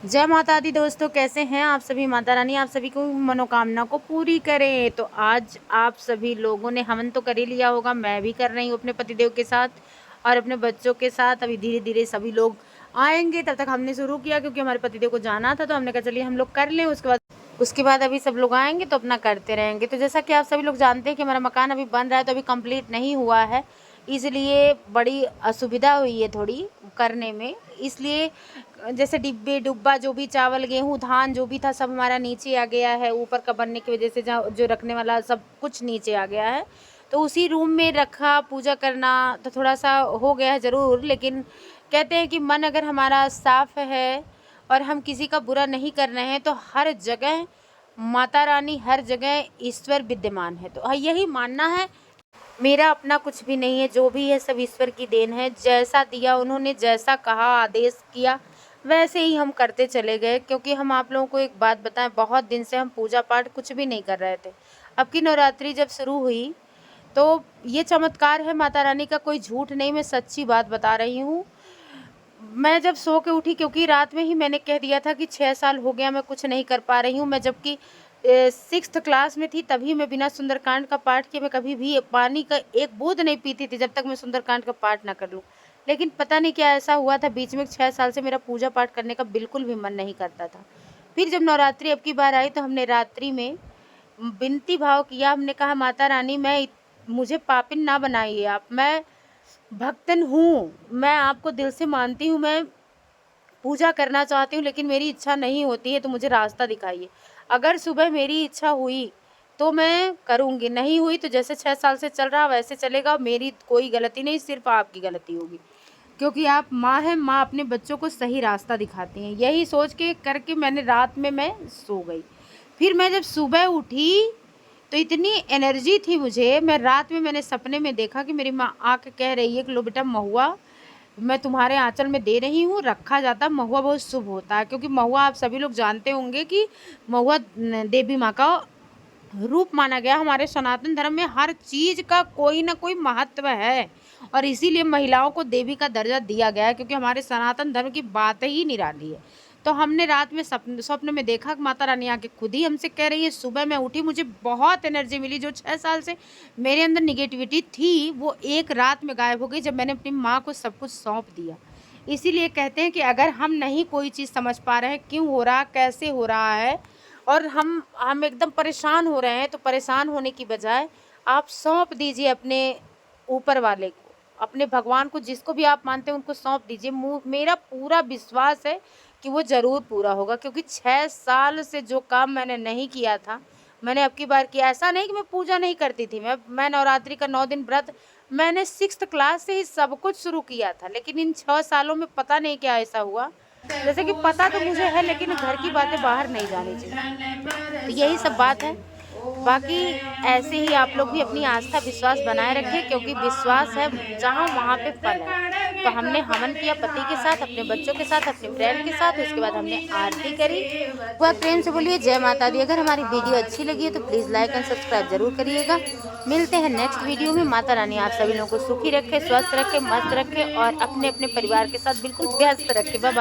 जय माता दी दोस्तों, कैसे हैं आप सभी। माता रानी आप सभी को मनोकामना को पूरी करे। तो आज आप सभी लोगों ने हवन तो कर ही लिया होगा, मैं भी कर रही हूँ अपने पतिदेव के साथ और अपने बच्चों के साथ। अभी धीरे धीरे सभी लोग आएंगे, तब तक हमने शुरू किया क्योंकि हमारे पतिदेव को जाना था, तो हमने कहा चलिए हम लोग कर लें। उसके बाद अभी सब लोग आएंगे तो अपना करते रहेंगे। तो जैसा कि आप सभी लोग जानते हैं कि हमारा मकान अभी बन रहा है, तो अभी कंप्लीट नहीं हुआ है, इसलिए बड़ी असुविधा हुई है थोड़ी करने में। इसलिए जैसे डिब्बे डुब्बा जो भी चावल गेहूँ धान जो भी था सब हमारा नीचे आ गया है। ऊपर का बनने की वजह से जो रखने वाला सब कुछ नीचे आ गया है, तो उसी रूम में रखा पूजा करना तो थोड़ा सा हो गया है ज़रूर। लेकिन कहते हैं कि मन अगर हमारा साफ है और हम किसी का बुरा नहीं कर रहे हैं, तो हर जगह माता रानी, हर जगह ईश्वर विद्यमान है। तो यही मानना है। मेरा अपना कुछ भी नहीं है, जो भी है सब ईश्वर की देन है। जैसा दिया उन्होंने, जैसा कहा, आदेश किया, वैसे ही हम करते चले गए। क्योंकि हम आप लोगों को एक बात बताएं, बहुत दिन से हम पूजा पाठ कुछ भी नहीं कर रहे थे। अब की नवरात्रि जब शुरू हुई तो ये चमत्कार है माता रानी का, कोई झूठ नहीं, मैं सच्ची बात बता रही हूँ। मैं जब सो के उठी, क्योंकि रात में ही मैंने कह दिया था कि 6 साल हो गया मैं कुछ नहीं कर पा रही हूँ। मैं जबकि 6th क्लास में थी, तभी मैं बिना सुंदरकांड का पाठ किए मैं कभी भी पानी का एक बूंद नहीं पीती थी जब तक मैं सुंदरकांड का पाठ ना कर लूँ। लेकिन पता नहीं क्या ऐसा हुआ था बीच में, 6 साल से मेरा पूजा पाठ करने का बिल्कुल भी मन नहीं करता था। फिर जब नवरात्रि अब की बार आई तो हमने रात्रि में विनती भाव किया। हमने कहा माता रानी, मुझे पापिन ना बनाइए आप, मैं भक्तन हूँ, मैं आपको दिल से मानती हूँ, मैं पूजा करना चाहती हूँ, लेकिन मेरी इच्छा नहीं होती है, तो मुझे रास्ता दिखाइए। अगर सुबह मेरी इच्छा हुई तो मैं करूँगी, नहीं हुई तो जैसे 6 साल से चल रहा वैसे चलेगा। मेरी कोई गलती नहीं, सिर्फ आपकी गलती होगी, क्योंकि आप माँ हैं। माँ अपने बच्चों को सही रास्ता दिखाती हैं। यही सोच के करके मैंने रात में मैं सो गई। फिर मैं जब सुबह उठी तो इतनी एनर्जी थी मुझे। मैं रात में मैंने सपने में देखा कि मेरी माँ आके कह रही है कि लो बेटा, महुआ मैं तुम्हारे आंचल में दे रही हूँ, रखा जाता। महुआ बहुत शुभ होता है, क्योंकि महुआ आप सभी लोग जानते होंगे कि महुआ देवी माँ का रूप माना गया। हमारे सनातन धर्म में हर चीज़ का कोई ना कोई महत्व है, और इसीलिए महिलाओं को देवी का दर्जा दिया गया है, क्योंकि हमारे सनातन धर्म की बात ही निराली है। तो हमने रात में स्वप्न में देखा कि माता रानी आके खुद ही हमसे कह रही है। सुबह मैं उठी, मुझे बहुत एनर्जी मिली। जो 6 साल से मेरे अंदर निगेटिविटी थी वो एक रात में गायब हो गई, जब मैंने अपनी माँ को सब कुछ सौंप दिया। इसीलिए कहते हैं कि अगर हम नहीं कोई चीज़ समझ पा रहे हैं क्यों हो रहा, कैसे हो रहा है, और हम एकदम परेशान हो रहे हैं, तो परेशान होने की बजाय आप सौंप दीजिए अपने ऊपर वाले को, अपने भगवान को, जिसको भी आप मानते हैं उनको सौंप दीजिए। मेरा पूरा विश्वास है कि वो ज़रूर पूरा होगा, क्योंकि 6 साल से जो काम मैंने नहीं किया था मैंने अब की बार किया। ऐसा नहीं कि मैं पूजा नहीं करती थी, मैं नवरात्रि का 9 दिन व्रत मैंने 6th क्लास से ही सब कुछ शुरू किया था। लेकिन इन 6 सालों में पता नहीं क्या ऐसा हुआ, जैसे कि पता तो मुझे है लेकिन घर की बातें बाहर नहीं जानी चाहिए। तो यही सब बात है। बाकी ऐसे ही आप लोग भी अपनी आस्था विश्वास बनाए रखें, क्योंकि विश्वास है जहाँ वहाँ पे फल है। तो हमने हवन किया पति के साथ, अपने बच्चों के साथ, अपने फ्रेंड के साथ। उसके बाद हमने आरती करी। बहुत प्रेम से बोलिए जय माता दी। अगर हमारी वीडियो अच्छी लगी है तो प्लीज़ लाइक एंड सब्सक्राइब जरूर करिएगा। मिलते हैं नेक्स्ट वीडियो में। माता रानी आप सभी लोगों को सुखी रखे, स्वस्थ रखे, मस्त रखे और अपने अपने परिवार के साथ बिल्कुल व्यस्त रखे। Bye bye.